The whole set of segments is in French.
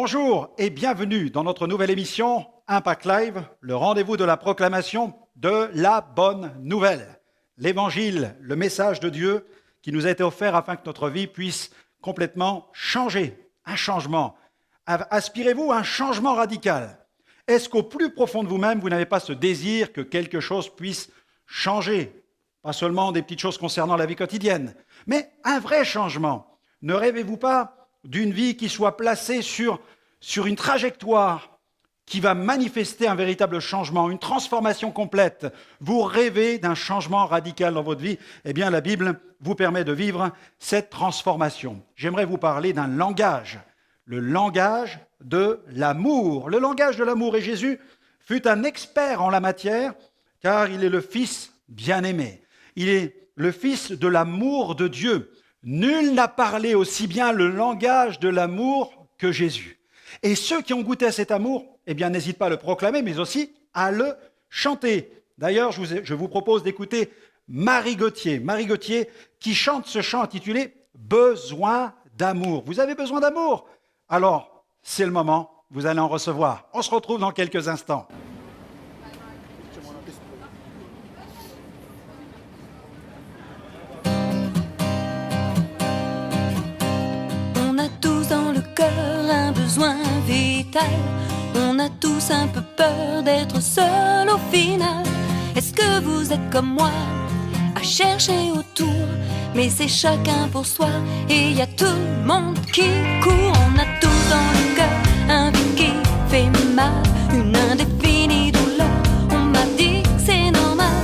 Bonjour et bienvenue dans notre nouvelle émission Impact Live, le rendez-vous de la proclamation de la bonne nouvelle. L'évangile, le message de Dieu qui nous a été offert afin que notre vie puisse complètement changer. Un changement. Aspirez-vous à un changement radical? Est-ce qu'au plus profond de vous-même, vous n'avez pas ce désir que quelque chose puisse changer? Pas seulement des petites choses concernant la vie quotidienne, mais un vrai changement. Ne rêvez-vous pas d'une vie qui soit placée sur une trajectoire qui va manifester un véritable changement, une transformation complète. Vous rêvez d'un changement radical dans votre vie, eh bien la Bible vous permet de vivre cette transformation. J'aimerais vous parler d'un langage, le langage de l'amour. Le langage de l'amour, et Jésus fut un expert en la matière, car il est le Fils bien-aimé. Il est le Fils de l'amour de Dieu. Nul n'a parlé aussi bien le langage de l'amour que Jésus. Et ceux qui ont goûté à cet amour, eh bien, n'hésitent pas à le proclamer, mais aussi à le chanter. D'ailleurs, je vous propose d'écouter Marie Gauthier. Marie Gauthier qui chante ce chant intitulé « Besoin d'amour ». Vous avez besoin d'amour? Alors, c'est le moment, vous allez en recevoir. On se retrouve dans quelques instants. Un besoin vital. On a tous un peu peur d'être seul au final. Est-ce que vous êtes comme moi à chercher autour? Mais c'est chacun pour soi et y a tout le monde qui court. On a tous dans le cœur un vide qui fait mal, une indéfinie douleur. On m'a dit que c'est normal,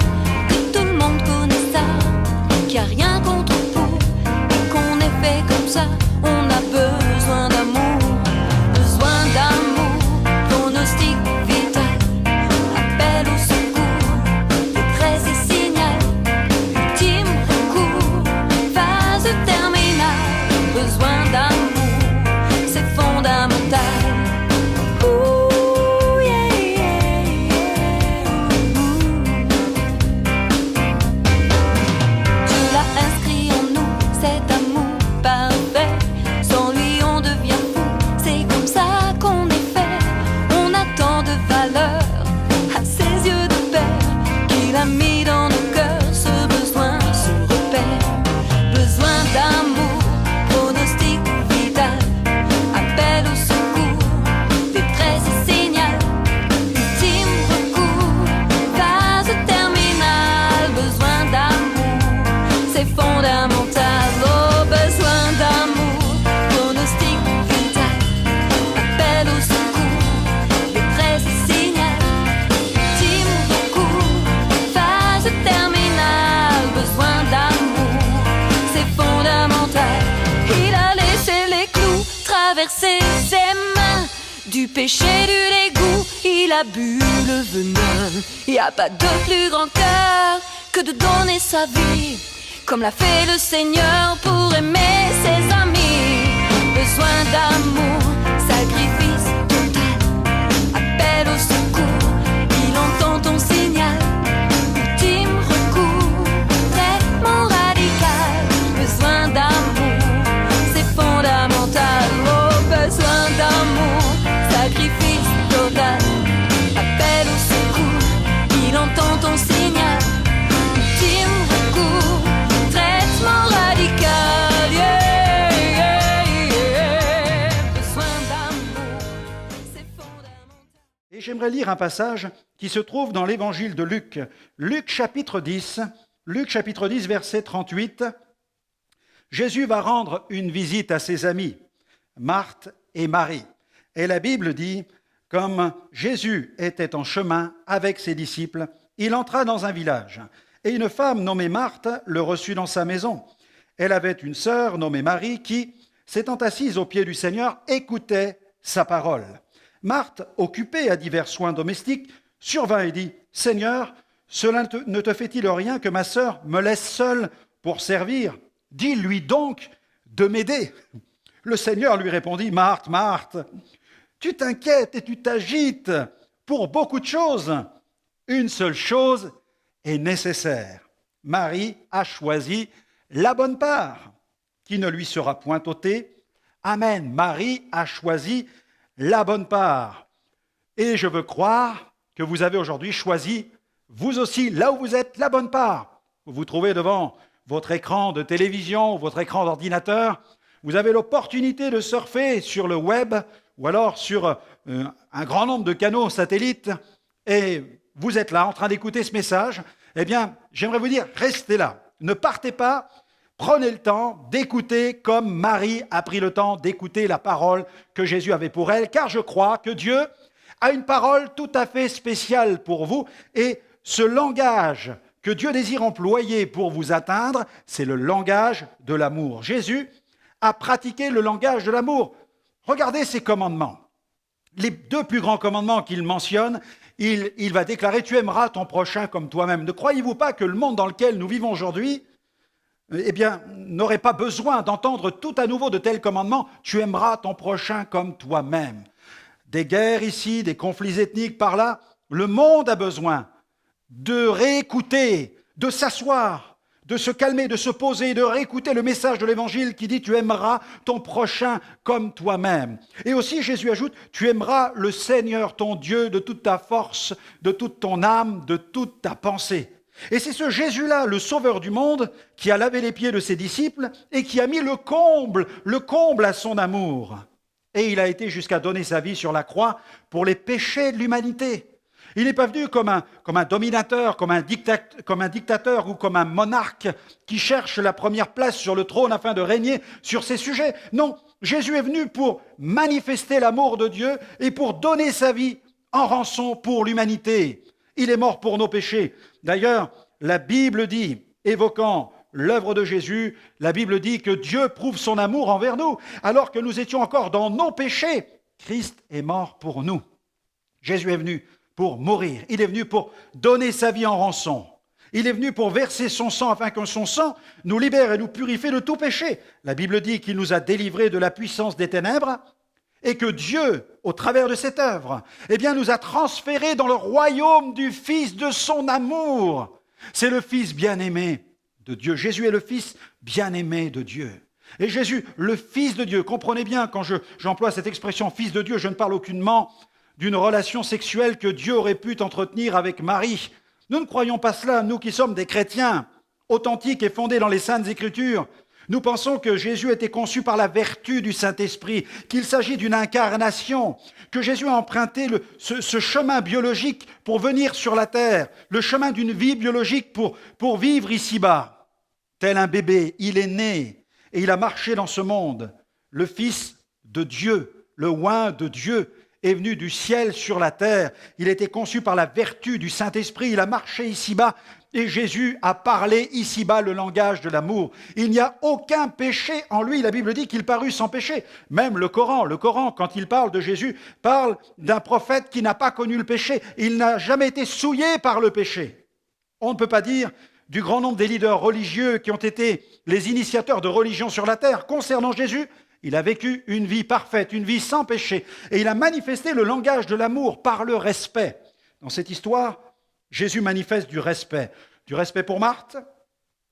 que tout le monde connaît ça, qu'il n'y a rien contre pour et qu'on est fait comme ça. On a besoin d'amour. Du péché, du dégoût, il a bu le venin. Y a pas de plus grand cœur que de donner sa vie, comme l'a fait le Seigneur pour aimer ses amis. Besoin d'amour, sacrifice total, appel au secours, il entend ton signal. Ultime recours, traitement radical. Besoin d'amour, c'est fondamental. Oh, besoin d'amour, sacrifice total, appel au secours, il entend ton signal. Ultime recours, traitement radical, yeah, yeah, yeah. Besoin d'amour, c'est fondamental. Et j'aimerais lire un passage qui se trouve dans l'évangile de Luc. Luc chapitre 10, verset 38. Jésus va rendre une visite à ses amis, Marthe et Marie. Et la Bible dit, comme Jésus était en chemin avec ses disciples, il entra dans un village. Et une femme nommée Marthe le reçut dans sa maison. Elle avait une sœur nommée Marie qui, s'étant assise aux pieds du Seigneur, écoutait sa parole. Marthe, occupée à divers soins domestiques, survint et dit, « Seigneur, cela ne te fait-il rien que ma sœur me laisse seule pour servir? Dis-lui donc de m'aider. » Le Seigneur lui répondit, « Marthe, Marthe, tu t'inquiètes et tu t'agites pour beaucoup de choses. Une seule chose est nécessaire. Marie a choisi la bonne part, qui ne lui sera point ôtée. Amen. Marie a choisi la bonne part. Et je veux croire que vous avez aujourd'hui choisi, vous aussi, là où vous êtes, la bonne part. Vous vous trouvez devant votre écran de télévision ou votre écran d'ordinateur, vous avez l'opportunité de surfer sur le web ou alors sur un grand nombre de canaux satellites et vous êtes là en train d'écouter ce message. Eh bien, j'aimerais vous dire, restez là. Ne partez pas, prenez le temps d'écouter comme Marie a pris le temps d'écouter la parole que Jésus avait pour elle, car je crois que Dieu a une parole tout à fait spéciale pour vous et ce langage que Dieu désire employer pour vous atteindre, c'est le langage de l'amour. Jésus a pratiqué le langage de l'amour. Regardez ses commandements. Les deux plus grands commandements qu'il mentionne, il va déclarer « Tu aimeras ton prochain comme toi-même ». Ne croyez-vous pas que le monde dans lequel nous vivons aujourd'hui n'aurait pas besoin d'entendre tout à nouveau de tels commandements « Tu aimeras ton prochain comme toi-même ». Des guerres ici, des conflits ethniques par là, le monde a besoin de réécouter, de s'asseoir, de se calmer, de se poser, de réécouter le message de l'Évangile qui dit « Tu aimeras ton prochain comme toi-même ». Et aussi Jésus ajoute « Tu aimeras le Seigneur ton Dieu de toute ta force, de toute ton âme, de toute ta pensée ». Et c'est ce Jésus-là, le Sauveur du monde, qui a lavé les pieds de ses disciples et qui a mis le comble à son amour. Et il a été jusqu'à donner sa vie sur la croix pour les péchés de l'humanité. Il n'est pas venu comme un dominateur, comme un dictateur ou comme un monarque qui cherche la première place sur le trône afin de régner sur ses sujets. Non, Jésus est venu pour manifester l'amour de Dieu et pour donner sa vie en rançon pour l'humanité. Il est mort pour nos péchés. D'ailleurs, la Bible dit, évoquant l'œuvre de Jésus, la Bible dit que Dieu prouve son amour envers nous. Alors que nous étions encore dans nos péchés, Christ est mort pour nous. Jésus est venu pour mourir. Il est venu pour donner sa vie en rançon. Il est venu pour verser son sang afin que son sang nous libère et nous purifie de tout péché. La Bible dit qu'il nous a délivrés de la puissance des ténèbres et que Dieu, au travers de cette œuvre, nous a transférés dans le royaume du Fils de son amour. C'est le Fils bien-aimé de Dieu. Jésus est le Fils bien-aimé de Dieu. Et Jésus, le Fils de Dieu, comprenez bien, quand j'emploie cette expression « Fils de Dieu », je ne parle aucunement d'une relation sexuelle que Dieu aurait pu entretenir avec Marie. Nous ne croyons pas cela, nous qui sommes des chrétiens authentiques et fondés dans les Saintes Écritures. Nous pensons que Jésus était conçu par la vertu du Saint-Esprit, qu'il s'agit d'une incarnation, que Jésus a emprunté ce chemin biologique pour venir sur la terre, le chemin d'une vie biologique pour vivre ici-bas. Tel un bébé, il est né et il a marché dans ce monde. Le Fils de Dieu, le oint de Dieu, est venu du ciel sur la terre. Il a été conçu par la vertu du Saint-Esprit. Il a marché ici-bas et Jésus a parlé ici-bas le langage de l'amour. Il n'y a aucun péché en lui. La Bible dit qu'il parut sans péché. Même le Coran, quand il parle de Jésus, parle d'un prophète qui n'a pas connu le péché. Il n'a jamais été souillé par le péché. On ne peut pas dire du grand nombre des leaders religieux qui ont été les initiateurs de religion sur la terre concernant Jésus. Il a vécu une vie parfaite, une vie sans péché. Et il a manifesté le langage de l'amour par le respect. Dans cette histoire, Jésus manifeste du respect. Du respect pour Marthe,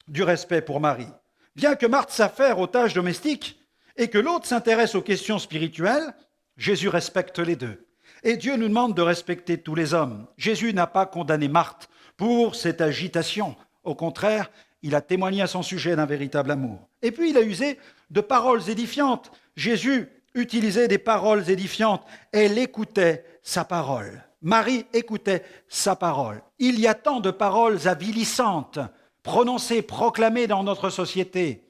du respect pour Marie. Bien que Marthe s'affaire aux tâches domestiques et que l'autre s'intéresse aux questions spirituelles, Jésus respecte les deux. Et Dieu nous demande de respecter tous les hommes. Jésus n'a pas condamné Marthe pour cette agitation. Au contraire, il a témoigné à son sujet d'un véritable amour. Et puis il a usé de paroles édifiantes. Jésus utilisait des paroles édifiantes. Elle écoutait sa parole. Marie écoutait sa parole. Il y a tant de paroles avilissantes, prononcées, proclamées dans notre société.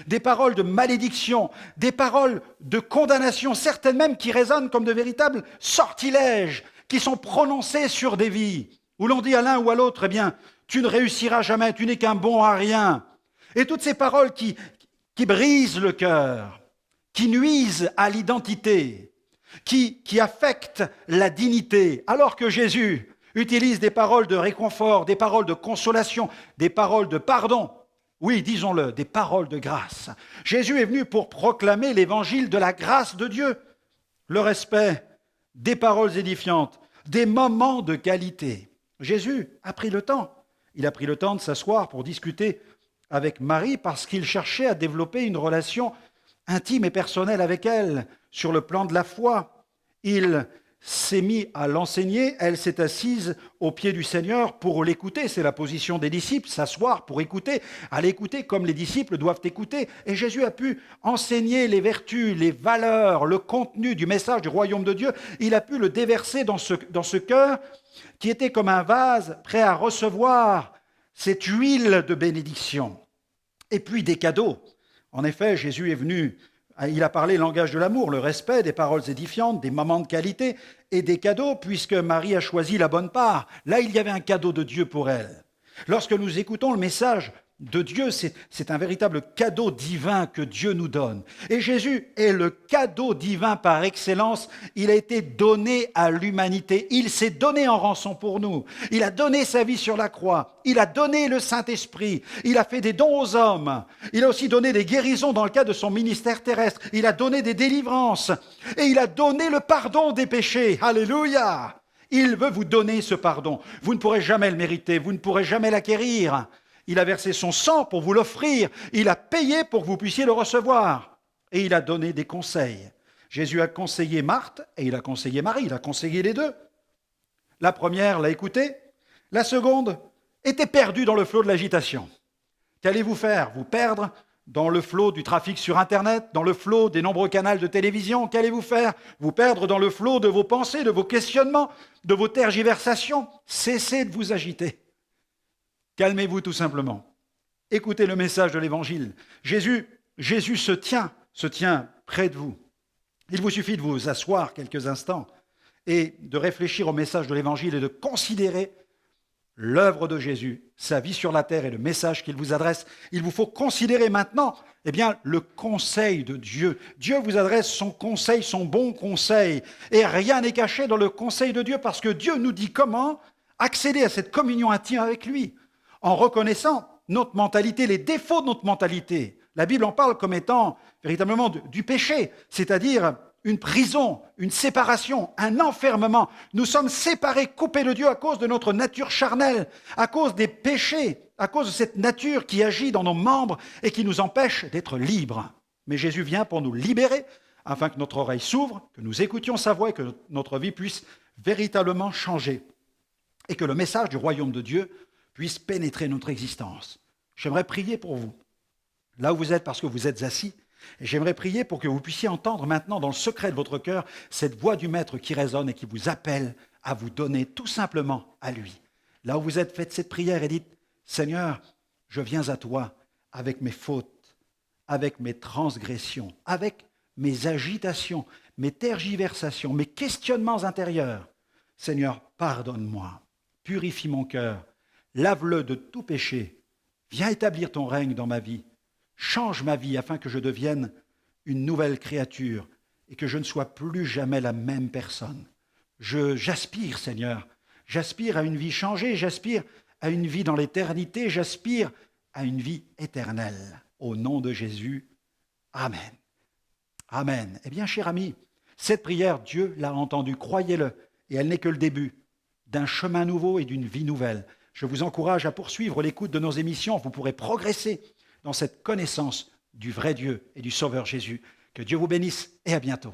Des paroles de malédiction, des paroles de condamnation, certaines même qui résonnent comme de véritables sortilèges, qui sont prononcées sur des vies, où l'on dit à l'un ou à l'autre, tu ne réussiras jamais, tu n'es qu'un bon à rien. Et toutes ces paroles qui brisent le cœur, qui nuisent à l'identité, qui affectent la dignité, alors que Jésus utilise des paroles de réconfort, des paroles de consolation, des paroles de pardon. Oui, disons-le, des paroles de grâce. Jésus est venu pour proclamer l'évangile de la grâce de Dieu, le respect, des paroles édifiantes, des moments de qualité. Jésus a pris le temps. Il a pris le temps de s'asseoir pour discuter avec Marie parce qu'il cherchait à développer une relation intime et personnelle avec elle sur le plan de la foi. Il s'est mis à l'enseigner, elle s'est assise aux pieds du Seigneur pour l'écouter. C'est la position des disciples, s'asseoir pour écouter, à l'écouter comme les disciples doivent écouter. Et Jésus a pu enseigner les vertus, les valeurs, le contenu du message du royaume de Dieu. Il a pu le déverser dans ce cœur qui était comme un vase prêt à recevoir cette huile de bénédiction. Et puis des cadeaux. En effet, Jésus est venu. Il a parlé le langage de l'amour, le respect, des paroles édifiantes, des moments de qualité et des cadeaux, puisque Marie a choisi la bonne part. Là, il y avait un cadeau de Dieu pour elle. Lorsque nous écoutons le message de Dieu, c'est un véritable cadeau divin que Dieu nous donne. Et Jésus est le cadeau divin par excellence. Il a été donné à l'humanité. Il s'est donné en rançon pour nous. Il a donné sa vie sur la croix. Il a donné le Saint-Esprit. Il a fait des dons aux hommes. Il a aussi donné des guérisons dans le cadre de son ministère terrestre. Il a donné des délivrances. Et il a donné le pardon des péchés. Alléluia! Il veut vous donner ce pardon. Vous ne pourrez jamais le mériter. Vous ne pourrez jamais l'acquérir. Il a versé son sang pour vous l'offrir. Il a payé pour que vous puissiez le recevoir. Et il a donné des conseils. Jésus a conseillé Marthe et il a conseillé Marie. Il a conseillé les deux. La première l'a écouté. La seconde était perdue dans le flot de l'agitation. Qu'allez-vous faire? Vous perdre dans le flot du trafic sur Internet, dans le flot des nombreux canaux de télévision? Qu'allez-vous faire? Vous perdre dans le flot de vos pensées, de vos questionnements, de vos tergiversations? Cessez de vous agiter. Calmez-vous tout simplement. Écoutez le message de l'Évangile. Jésus se tient près de vous. Il vous suffit de vous asseoir quelques instants et de réfléchir au message de l'Évangile et de considérer l'œuvre de Jésus, sa vie sur la terre et le message qu'il vous adresse. Il vous faut considérer maintenant le conseil de Dieu. Dieu vous adresse son conseil, son bon conseil. Et rien n'est caché dans le conseil de Dieu parce que Dieu nous dit comment accéder à cette communion intime avec lui. En reconnaissant notre mentalité, les défauts de notre mentalité. La Bible en parle comme étant véritablement du péché, c'est-à-dire une prison, une séparation, un enfermement. Nous sommes séparés, coupés de Dieu à cause de notre nature charnelle, à cause des péchés, à cause de cette nature qui agit dans nos membres et qui nous empêche d'être libres. Mais Jésus vient pour nous libérer, afin que notre oreille s'ouvre, que nous écoutions sa voix et que notre vie puisse véritablement changer. Et que le message du royaume de Dieu puisse pénétrer notre existence. J'aimerais prier pour vous, là où vous êtes, parce que vous êtes assis, et j'aimerais prier pour que vous puissiez entendre maintenant dans le secret de votre cœur cette voix du Maître qui résonne et qui vous appelle à vous donner tout simplement à lui. Là où vous êtes, faites cette prière et dites, Seigneur, je viens à toi avec mes fautes, avec mes transgressions, avec mes agitations, mes tergiversations, mes questionnements intérieurs. Seigneur, pardonne-moi, purifie mon cœur, lave-le de tout péché. Viens établir ton règne dans ma vie. Change ma vie afin que je devienne une nouvelle créature et que je ne sois plus jamais la même personne. J'aspire, Seigneur, j'aspire à une vie changée, j'aspire à une vie dans l'éternité, j'aspire à une vie éternelle. Au nom de Jésus, Amen. Amen. Eh bien, cher ami, cette prière, Dieu l'a entendue, croyez-le, et elle n'est que le début d'un chemin nouveau et d'une vie nouvelle. Je vous encourage à poursuivre l'écoute de nos émissions. Vous pourrez progresser dans cette connaissance du vrai Dieu et du Sauveur Jésus. Que Dieu vous bénisse et à bientôt.